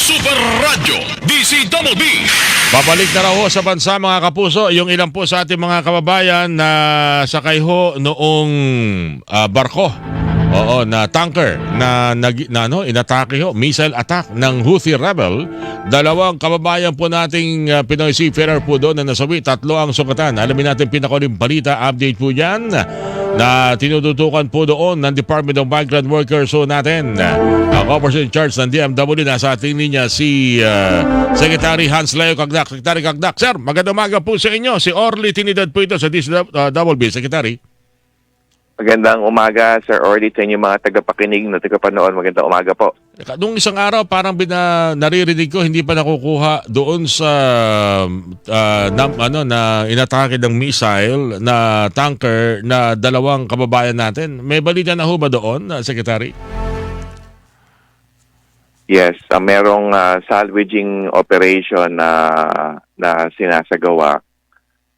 Super Radio DZWB. Babalik na raw ho sa bansa mga kapuso yung ilan po sa ating mga kababayan na sakay ho noong barko. Oo, na tanker na inatake ho, missile attack ng Houthi rebel. Dalawang kababayan po nating Pinoy seafarer po doon na nasawi, 3 ang sugatan. Alamin natin pinakahuling balita, update po yan na tinututukan po doon ng Department of Migrant Workers so natin. Ang officer in charge ng DMW nasa ating linya si Secretary Hans Leo Cagnac. Secretary Cagnac, sir, magandang umaga po sa inyo. Si Orly Trinidad po ito sa DZWB, Secretary. Magandang umaga, Sir Orly, sa inyong mga tagapakinig na tagapanood. Magandang umaga po. Nung isang araw, parang naririnig ko, hindi pa nakukuha doon sa na inatake ng missile na tanker na 2 kababayan natin. May balita na ho ba doon, Secretary? Yes, merong salvaging operation na sinasagawa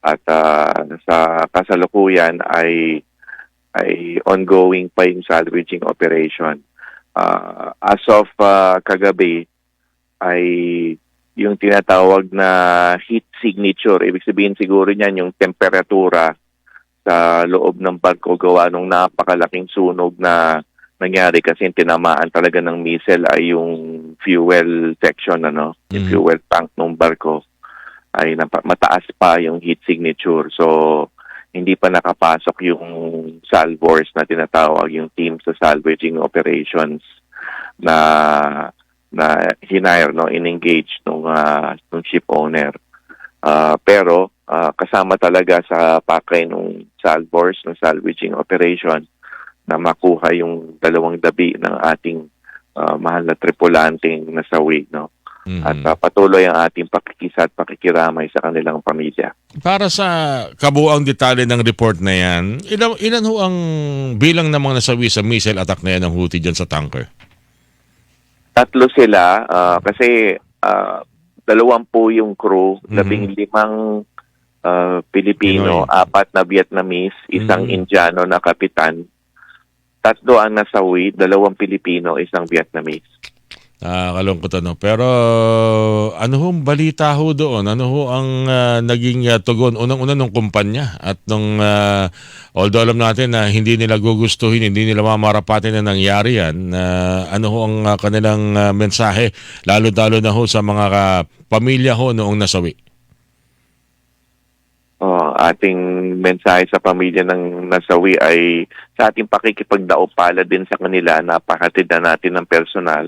at sa kasalukuyan ay ongoing pa yung salvaging operation. As of kagabi ay yung tinatawag na heat signature. Ibig sabihin siguro niyan yung temperatura sa loob ng barko gawa nung napakalaking sunog na nangyari kasi tinamaan talaga ng missile ay yung fuel section, yung fuel tank ng barko ay mataas pa yung heat signature. So hindi pa nakapasok yung salvors na tinatawag, yung team sa salvaging operations na hinire, in-engage nung ship owner. Pero kasama talaga sa pakay ng salvors, ng salvaging operation na makuha yung 2 dabi ng ating mahal na tripulanteng nasawi, At patuloy ang ating pakikisa at pakikiramay sa kanilang pamilya. Para sa kabuuang detalye ng report na yan, ilan ho ang bilang ng mga nasawi sa missile attack na yan ng Houthi dyan sa tanker? 3 sila kasi 2 po yung crew, 15 Pilipino, Pinoy. 4 na Vietnamese, 1 Indiano na kapitan, 3 ang nasawi, 2 Pilipino, 1 Vietnamese. Kalungkot Pero ano hong balita ho doon? Ano ho ang naging tugon? Unang-una nung kumpanya at nung although alam natin na hindi nila gugustuhin, hindi nila mamarapatin na nangyari yan. Ano ho ang kanilang mensahe? Lalo-lalo na ho sa mga pamilya ho noong nasawi. Ating mensahe sa pamilya ng nasawi ay sa ating pakikipagdaupala din sa kanila, napakatid na natin ng personal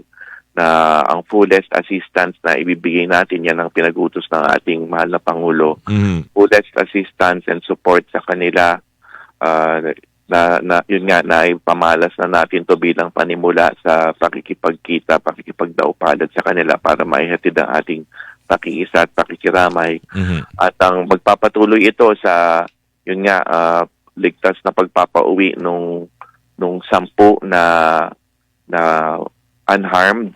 na ang fullest assistance na ibibigay natin, yan ang pinag-utos ng ating mahal na Pangulo. Fullest assistance and support sa kanila yun nga, na ipamalas na natin to bilang panimula sa pakikipagkita, pakikipagdaupalad sa kanila para maihatid ang ating pakiisa at pakikiramay. At ang magpapatuloy ito sa yun nga, ligtas na pagpapauwi nung 10 na unharmed,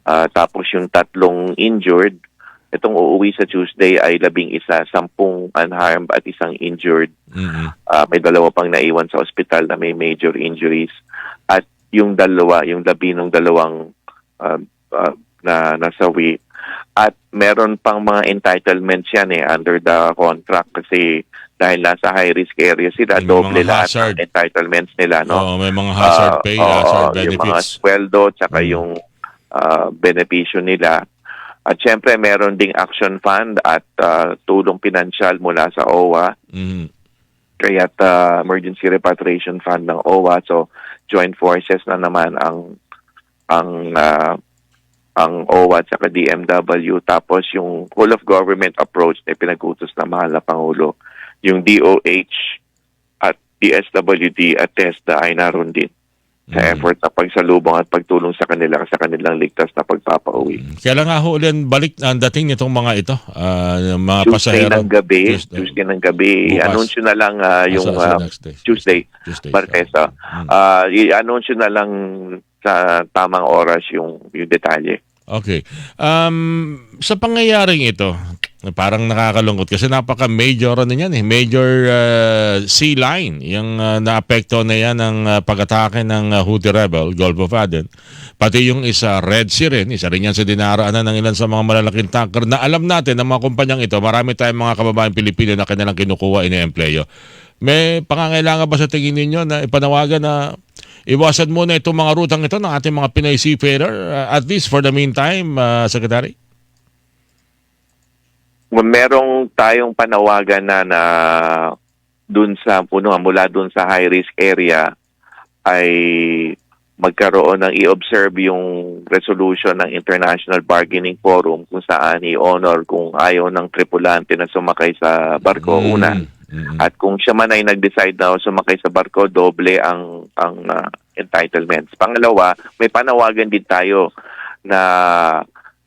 tapos yung 3 injured. Itong uuwi sa Tuesday ay 11, 10 unharmed at 1 injured. May 2 pang naiwan sa ospital na may major injuries. At yung 2 na nasawi. At meron pang mga entitlements yan under the contract kasi dahil nasa high-risk area sila, doble lahat ng entitlements nila. May mga hazard pay, hazard benefits. Yung mga sweldo, tsaka yung benepisyo nila. At syempre, meron ding action fund at tulong pinansyal mula sa OWA. Kaya't emergency repatriation fund ng OWA. So, joint forces na naman ang OWA at saka DMW. Tapos yung whole of government approach na pinag-utos na mahal na Pangulo, yung DOH at DSWD at TESDA ay naroon din sa effort na pagsalubong at pagtulong sa kanilang ligtas na pagpapauwi. Kailan nga ho ulit balik ang dating nitong mga ito? Mga pasahero? Tuesday ng gabi. I-anunsyo na lang yung Tuesday. Martesa. I-anunsyo na lang sa tamang oras yung detalye. Okay. Sa pangyayaring ito, Parang nakakalungkot kasi napaka-major ano yan major sea line yung naapekto na yan ng pag-atake ng Houthi rebel, Gulf of Aden. Pati yung isa, Red Sea rin, isa rin yan sa dinaraanan ng ilan sa mga malalaking tanker na alam natin ng mga kumpanyang ito, marami tayong mga kababayan Pilipino na kanilang kinukuha, ine-empleyo. May pangangailangan ba sa tingin ninyo na ipanawagan na iwasan muna itong mga rutang ito ng ating mga Pinoy seafarer, at least for the meantime, Secretary? Merong tayong panawagan na dun sa mula dun sa high risk area ay magkaroon ng i-observe yung resolution ng International Bargaining Forum kung saan i-honor kung ayaw ng tripulante na sumakay sa barko una. At kung siya man ay nag-decide na sumakay sa barko, doble ang entitlements. Pangalawa, may panawagan din tayo na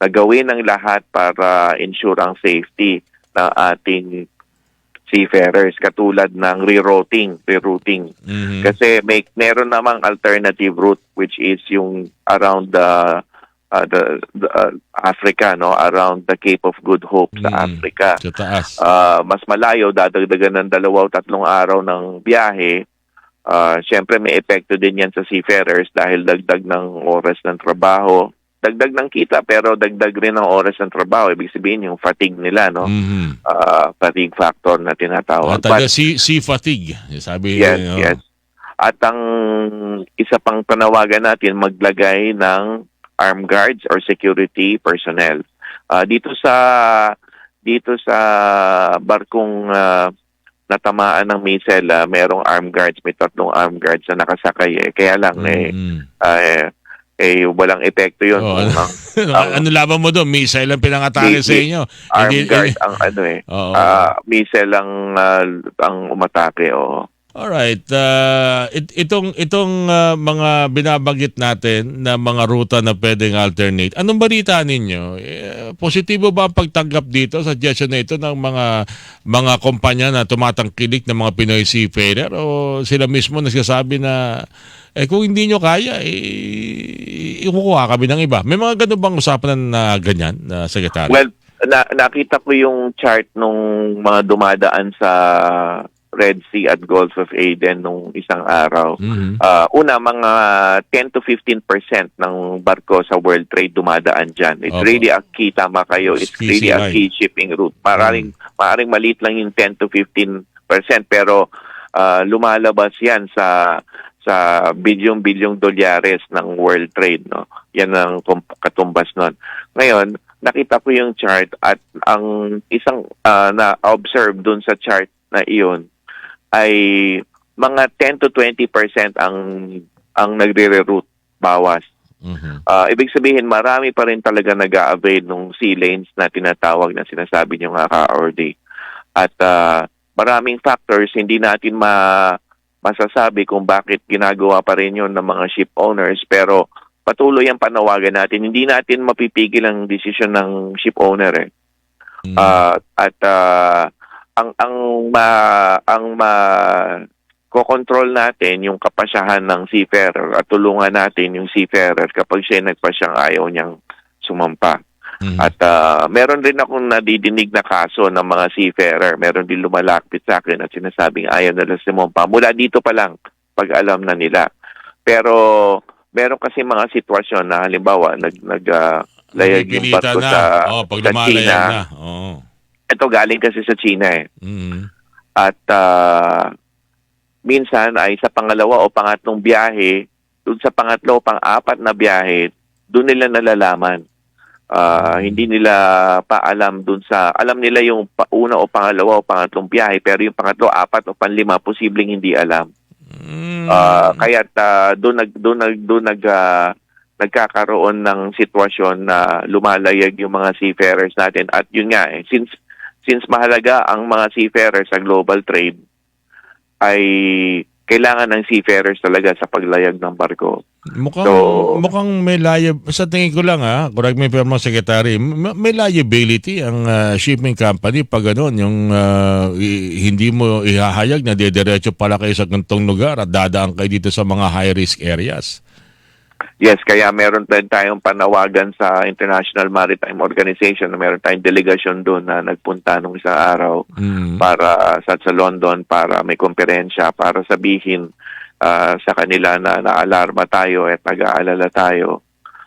gawin ng lahat para ensure ang safety ng ating seafarers katulad ng rerouting. Kasi meron namang alternative route which is yung around the Africa, no, around the Cape of Good Hope sa Africa. Sa taas. Mas malayo, dadagdagan ng 2 o 3 araw ng biyahe. Siyempre may epekto din yan sa seafarers dahil dagdag ng oras ng trabaho. Dagdag ng kita pero dagdag rin ng oras ng trabaho. Ibig sabihin yung fatigue nila, no? Fatigue factor na tinatawag. Sea fatigue. Sabi, yes. At ang isa pang panawagan natin, maglagay ng armed guards or security personnel. Dito sa barkong natamaan ng missile, merong armed guards, may 3 armed guards na nakasakay. Kaya lang walang epekto yun. Ano laban mo doon? Missile ang pinangatake sa inyo. Armed guard ang missile ang umatake. Alright. Itong mga binabanggit natin na mga ruta na pwedeng alternate, anong balita ninyo? Positibo ba ang pagtanggap dito sa suggestion na ito ng mga kumpanya na tumatangkilik ng mga Pinoy seafarer, o sila mismo nagsasabi na kung hindi nyo kaya, ikukuha kami ng iba? May mga ganun bang usapan na ganyan, na Secretary? Well, nakita ko yung chart nung mga dumadaan sa Red Sea at Gulf of Aden nung isang araw. Una, mga 10 to 15% ng barko sa world trade dumadaan dyan. It's really a key, tama kayo. It's really a key shipping route. Maaring maliit lang yung 10 to 15%, pero lumalabas yan sa bilyong-bilyong dolyares ng world trade, no? Yan ang katumbas nun. Ngayon, nakita ko yung chart at ang isang na-observe dun sa chart na iyon ay mga 10 to 20% ang nagre-reroute, bawas. Ibig sabihin, marami pa rin talaga nag-a-avail ng sea lanes na tinatawag na sinasabi nyo nga ka-Orday. At maraming factors, hindi natin masasabi kung bakit ginagawa pa rin yun ng mga ship owners, pero patuloy ang panawagan natin. Hindi natin mapipigil ang desisyon ng ship owner. Ang kokontrol natin yung kapasyahan ng seafarer at tulungan natin yung seafarer kapag siya nagpasyang ayaw niyang sumampa. At meron rin akong nadidinig na kaso ng mga seafarer. Meron din lumalapit sa akin at sinasabing ayaw nila sumampa. Mula dito pa lang, pag alam na nila. Pero meron kasi mga sitwasyon na halimbawa naglayag yung barko sa China. Ito galing kasi sa China At minsan ay sa pangalawa o pangatlong biyahe, doon sa pangatlo o pang-apat na biyahe, doon nila nalalaman. Hindi nila pa alam doon alam nila yung una o pangalawa o pangatlong biyahe, pero yung pangatlo, 4 o panlima, posibleng hindi alam. Kaya doon nagkakaroon ng sitwasyon na lumalayag yung mga seafarers natin. At yun nga, since mahalaga ang mga seafarers sa global trade, ay kailangan ng seafarers talaga sa paglayag ng barko. Mukhang may sa tingin ko lang, correct me if I'm wrong, Secretary, may liability ang shipping company pag gano'n, yung hindi mo ihahayag na diretso pala kayo sa gantong lugar at dadaan kayo dito sa mga high-risk areas. Yes, kaya meron din tayong panawagan sa International Maritime Organization na meron tayong delegasyon doon na nagpunta nung isang araw para sa London para may komperensya para sabihin sa kanila na naalarma tayo at nag-aalala tayo.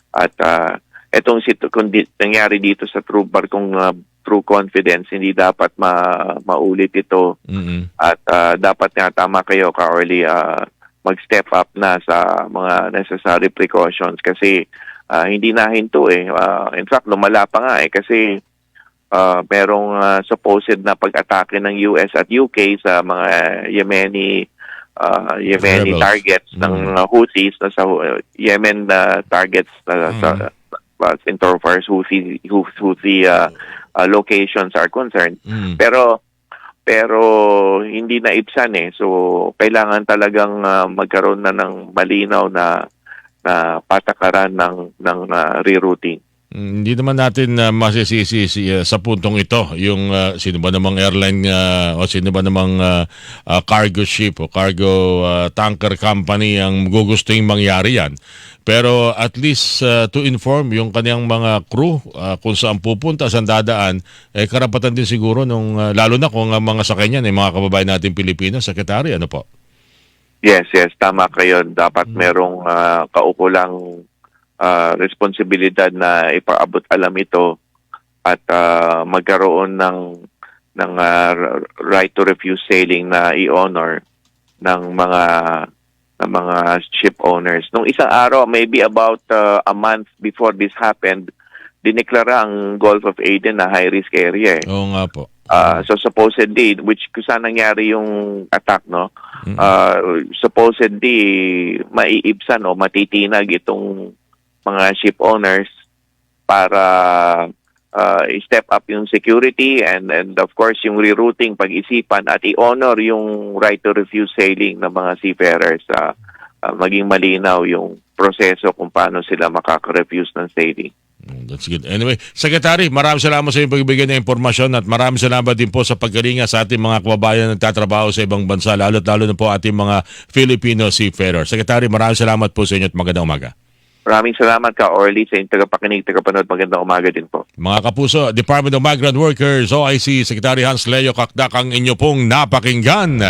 At etong nangyari dito sa barkong True Confidence, hindi dapat maulit ito. At dapat nga tama kayo, Ka-Orly, mag-step up na sa mga necessary precautions kasi hindi nahinto eh. In fact, lumala pa nga eh kasi merong supposed na pag-atake ng US at UK sa mga Yemeni targets ng Houthis na sa Yemen targets na sa insofar as Houthi locations are concerned. Pero hindi na ibsan eh. So kailangan talagang magkaroon na ng malinaw na patakaran ng rerouting. Hindi naman natin masisisi sa puntong ito yung sino ba namang airline o sino ba namang cargo ship o cargo tanker company ang gugusting mangyari yan. Pero at least to inform yung kanyang mga crew kung saan pupunta, saan dadaan, karapatan din siguro nung lalo na kung ang mga sakay niyan mga kababayan natin Pilipino, Secretary, ano po? Yes, tama kayo. Dapat merong kaukulang responsibilidad na ipaabot alam ito at magkaroon ng right to refuse sailing na i-honor ng mga ship owners. Nung isang araw, maybe about a month before this happened, dineklara ang Gulf of Aden na high-risk area. Oo nga po. So supposedly, which kung saan nangyari yung attack, no? Supposedly, maiibsan o matitinag itong mga ship owners para i-step up yung security and of course yung rerouting pag-isipan at i-honor yung right to refuse sailing ng mga seafarers, maging malinaw yung proseso kung paano sila makaka-refuse ng sailing. That's good. Anyway, Secretary, maraming salamat sa iyong pagbibigay ng impormasyon at maraming salamat din po sa paggalinga sa ating mga kababayan na nagtatrabaho sa ibang bansa, lalo na po ating mga Filipino seafarers. Secretary, maraming salamat po sa inyo at magandang umaga. Maraming salamat Ka-Orly sa inyong tagapakinig, tagapanood. Magandang umaga din po. Mga kapuso, Department of Migrant Workers, OIC, Secretary Hans Leo Kakdak ang inyo pong napakinggan.